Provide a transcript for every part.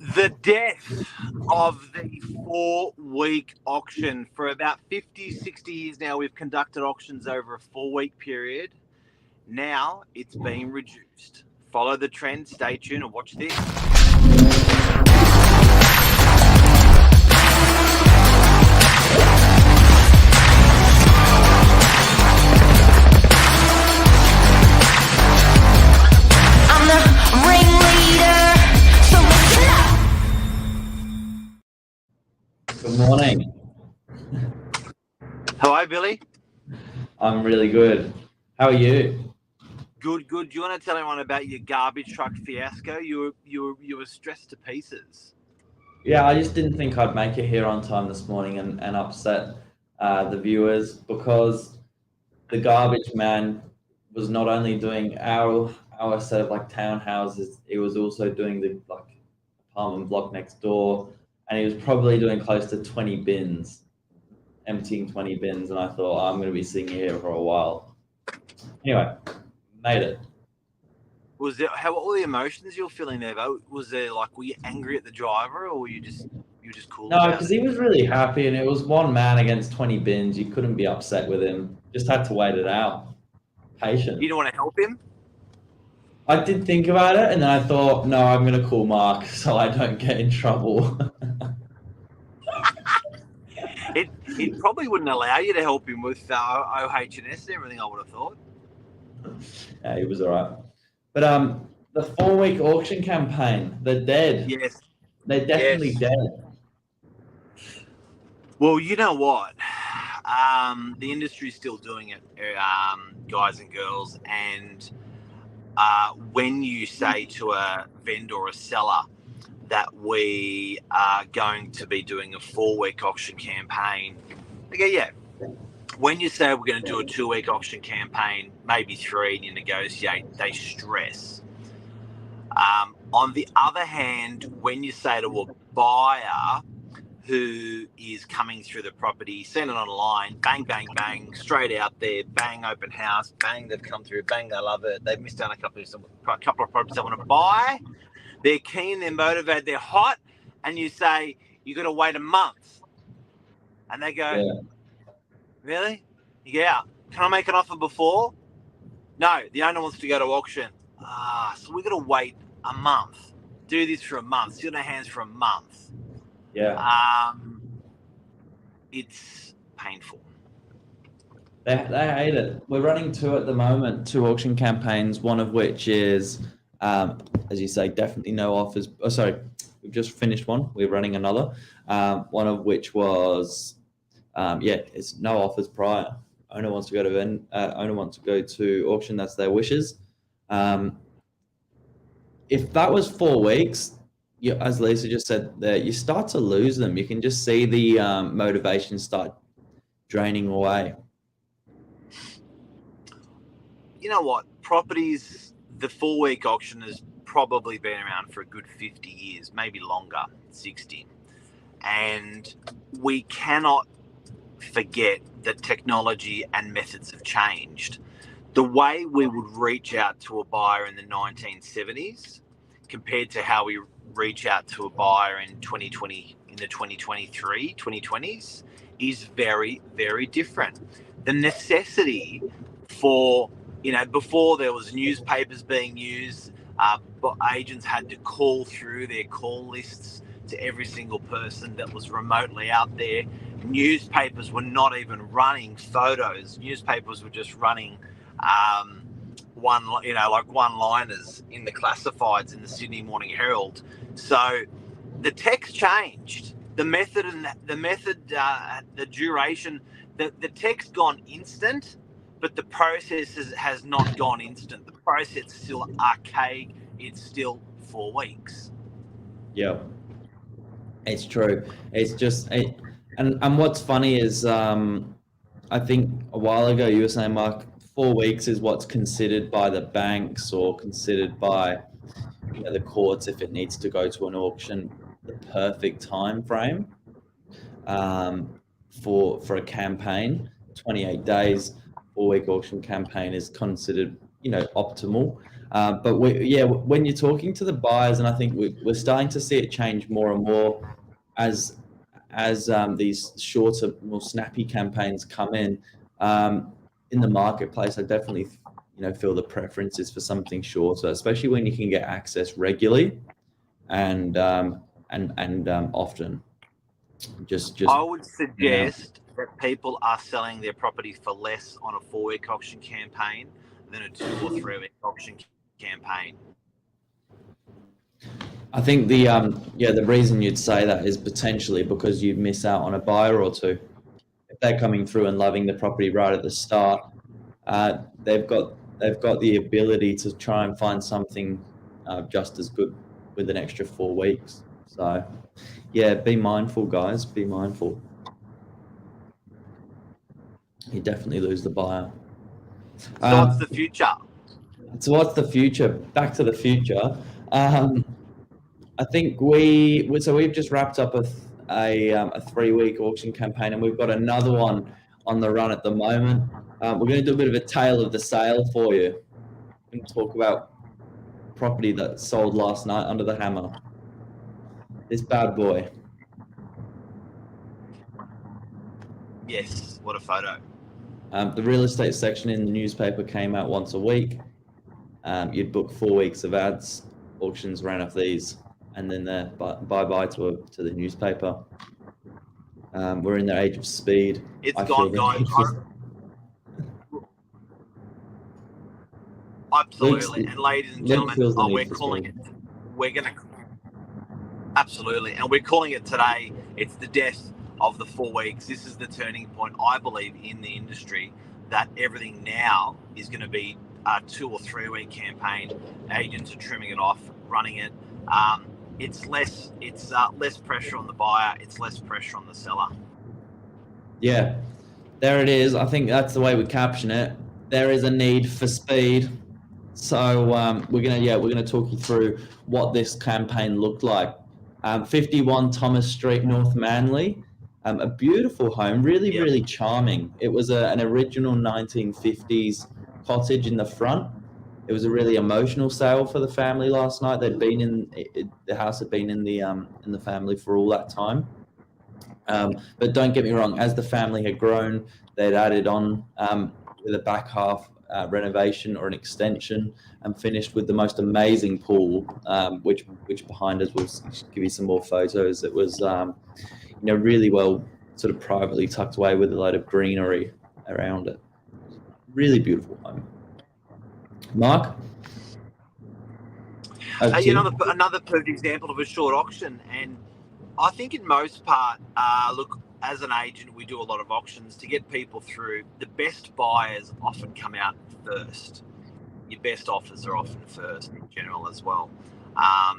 The death of the 4-week auction. For about 50, 60 years now, we've conducted auctions over a 4-week period. Now it's being reduced. Follow the trend, stay tuned and watch this. I'm the ringleader, so listen up. Good morning. Hello, Billy. I'm really good. How are you? Good. Do you want to tell everyone about your garbage truck fiasco? You were stressed to pieces. Yeah, I just didn't think I'd make it here on time this morning and upset the viewers, because the garbage man was not only doing our set of like townhouses, he was also doing the like apartment block next door, and he was probably doing close to 20 bins, emptying 20 bins, and I thought, I'm going to be sitting here for a while. Anyway, made it. Was there what were the emotions you were feeling there though? Was there like, were you angry at the driver, or were you just cool? No, because he was really happy, and it was one man against 20 bins. You couldn't be upset with him. Just had to wait it out. Patient. You didn't want to help him? I did think about it, and then I thought, no, I'm going to call Mark so I don't get in trouble. It probably wouldn't allow you to help him with OH&S and everything, I would have thought. Yeah, he was all right. But the 4-week auction campaign, they're dead. Yes. They're definitely dead. Well, you know what? The industry's still doing it, guys and girls. And when you say to a vendor or a seller that we are going to be doing a 4-week auction campaign, they go, yeah. When you say we're going to do a 2-week auction campaign, maybe 3, and you negotiate, they stress. On the other hand, when you say to a buyer who is coming through the property, send it online, bang, bang, bang, straight out there, bang, open house, bang, they've come through, bang, they love it, they've missed out on a couple of properties they want to buy, they're keen, they're motivated, they're hot, and you say, you've got to wait a month. And they go, yeah. Really? Yeah. Can I make an offer before? No, the owner wants to go to auction. So we're going to wait a month. Do this for a month. Sit on our hands for a month. Yeah. It's painful. They hate it. We're running 2 at the moment, 2 auction campaigns, one of which is, as you say, definitely no offers. Oh, sorry, we've just finished one. We're running another. One of which was, it's no offers prior. Owner wants to go to auction. That's their wishes. If that was 4 weeks, as Lisa just said, that you start to lose them. You can just see the motivation start draining away. You know what? Properties, the 4-week auction has probably been around for a good 50 years, maybe longer, 60. And we cannot forget that technology and methods have changed. The way we would reach out to a buyer in the 1970s compared to how we reach out to a buyer in 2020, in the 2020s, is very, very different. The necessity for, before there was newspapers being used, but agents had to call through their call lists to every single person that was remotely out there. Newspapers were not even running photos. Newspapers were just running one-liners in the classifieds in the Sydney Morning Herald. So the text changed. The method and the duration, the text gone instant, but the process has not gone instant. The process is still archaic. It's still 4 weeks. Yeah, it's true. It's just, and what's funny is, I think a while ago you were saying, Mark, 4 weeks is what's considered by the banks or considered by the courts if it needs to go to an auction, the perfect time frame for a campaign. 28 days, 4-week auction campaign is considered optimal. But when you're talking to the buyers, and I think we're starting to see it change more and more as these shorter, more snappy campaigns come in the marketplace. I definitely feel the preference is for something shorter, especially when you can get access regularly and often. Just I would suggest that people are selling their property for less on a 4-week auction campaign than a 2 or 3 week auction campaign. I think the reason you'd say that is potentially because you miss out on a buyer or two. If they're coming through and loving the property right at the start, they've got the ability to try and find something just as good with an extra 4 weeks. So, yeah, be mindful, guys. Be mindful. You definitely lose the buyer. So what's the future? So what's the future? Back to the future. I think we've just wrapped up a 3-week auction campaign, and we've got another one on the run at the moment. We're going to do a bit of a tale of the sale for you. We're going to talk about property that sold last night under the hammer. This bad boy. Yes, what a photo. The real estate section in the newspaper came out once a week. You'd book 4 weeks of ads. Auctions ran off these, and then they're bye-bye to the newspaper. We're in the age of speed. It's gone, guys. Absolutely. And ladies and gentlemen, we're calling it. Absolutely. And we're calling it today. It's the death of the 4 weeks. This is the turning point, I believe, in the industry, that everything now is going to be a 2 or 3 week campaign. Agents are trimming it off, running it. It's less pressure on the buyer. It's less pressure on the seller. Yeah, there it is. I think that's the way we caption it. There is a need for speed. So we're gonna talk you through what this campaign looked like. 51 Thomas Street, North Manly. A beautiful home, really charming. It was an original 1950s cottage in the front. It was a really emotional sale for the family last night. They'd been the house had been in the family for all that time. But don't get me wrong, as the family had grown, they'd added on with a back half renovation or an extension, and finished with the most amazing pool, which behind us, we'll give you some more photos. It was really well sort of privately tucked away with a load of greenery around it. Really beautiful home. Mark? Another perfect example of a short auction. And I think in most part, look, as an agent, we do a lot of auctions to get people through. The best buyers often come out first. Your best offers are often first in general as well.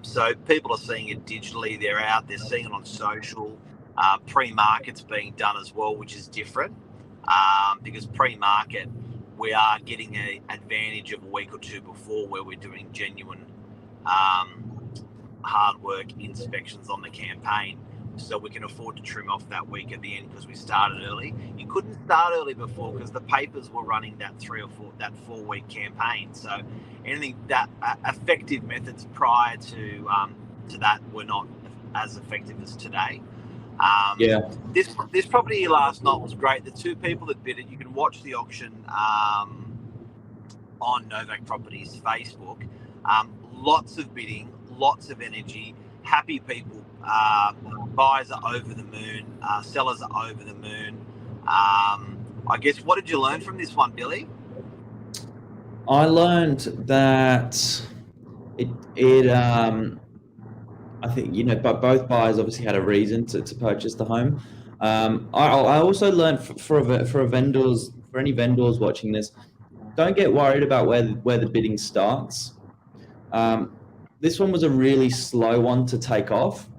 So people are seeing it digitally. They're seeing it on social. Pre-market's being done as well, which is different, because pre-market, we are getting an advantage of a week or two before, where we're doing genuine hard work inspections on the campaign, so we can afford to trim off that week at the end because we started early. You couldn't start early before because the papers were running that 4 week campaign. So anything that effective methods prior to that were not as effective as today. This property last night was great. The 2 people that bid it, you can watch the auction on Novak Properties Facebook. Lots of bidding, lots of energy, happy people. Buyers are over the moon, sellers are over the moon. I guess, what did you learn from this one, Billy? I learned that I think, but both buyers obviously had a reason to purchase the home. I also learned for any vendors watching this, don't get worried about where the bidding starts. This one was a really slow one to take off.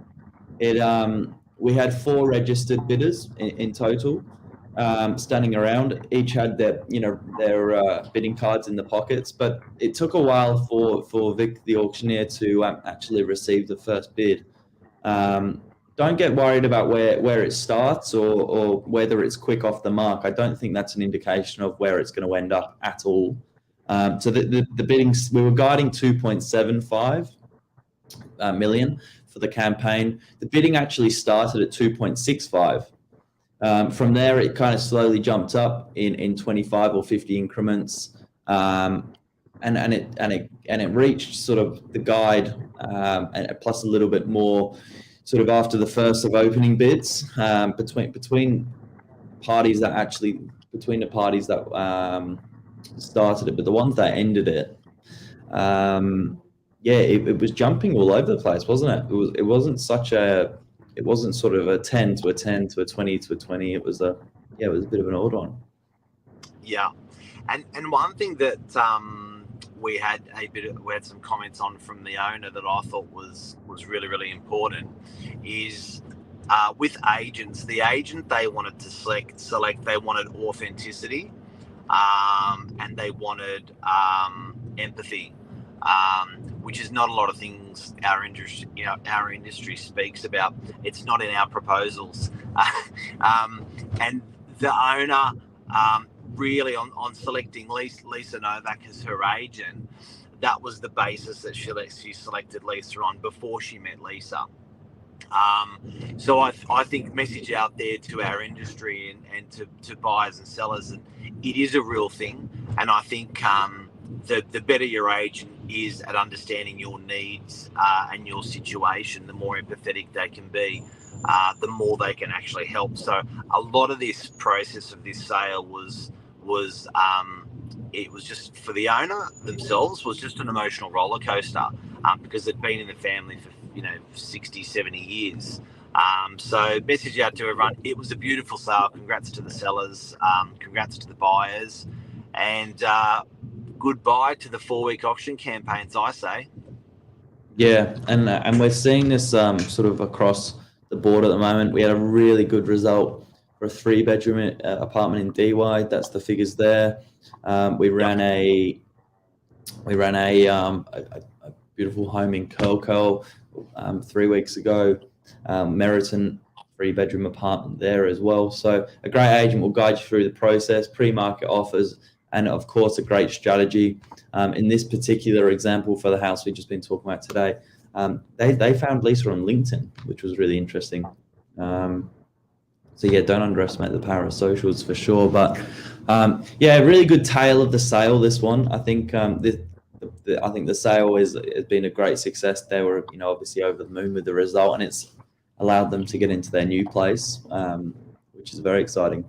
We had 4 registered bidders in total, standing around. Each had their bidding cards in the pockets, but it took a while for Vic, the auctioneer, to actually receive the first bid. Don't get worried about where it starts or whether it's quick off the mark. I don't think that's an indication of where it's going to end up at all. So the biddings, we were guiding 2.75 million for the campaign. The bidding actually started at 2.65. From there, it kind of slowly jumped up in 25 or 50 increments, and it reached sort of the guide, and plus a little bit more, sort of after the first of opening bids, between parties that actually started it, but the ones that ended it, yeah, it was jumping all over the place, wasn't it? It wasn't sort of a 10 to a 10 to a 20 to a 20. It was a bit of an odd one. Yeah, and one thing that we had some comments on from the owner that I thought was really, really important is with agents. The agent they wanted to select they wanted authenticity, and they wanted empathy, which is not a lot of things our industry speaks about. It's not in our proposals. And the owner really on selecting Lisa Novak as her agent, that was the basis that she selected Lisa on before she met Lisa. So I think message out there to our industry and to buyers and sellers, and it is a real thing. And I think the better your agent is at understanding your needs and your situation, the more empathetic they can be, the more they can actually help. So a lot of this process of this sale was it was just for the owner themselves was just an emotional roller coaster, because they'd been in the family for 60, 70 years. So message out to everyone, it was a beautiful sale. Congrats to the sellers, congrats to the buyers, and goodbye to the 4-week auction campaigns, I say. Yeah, and we're seeing this sort of across the board at the moment. We had a really good result for a 3-bedroom apartment in DY. That's the figures there. We ran a beautiful home in Curl 3 weeks ago. Meriton 3-bedroom apartment there as well. So a great agent will guide you through the process, pre-market offers, and of course a great strategy. In this particular example for the house we've just been talking about today, they found Lisa on LinkedIn, which was really interesting. So yeah, don't underestimate the power of socials for sure. But yeah, really good tale of the sale, this one. I think I think the sale has been a great success. They were obviously over the moon with the result, and it's allowed them to get into their new place, which is very exciting.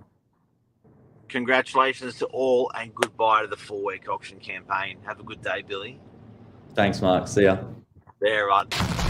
Congratulations to all, and goodbye to the 4-week auction campaign. Have a good day, Billy. Thanks, Mark. See ya. There, right.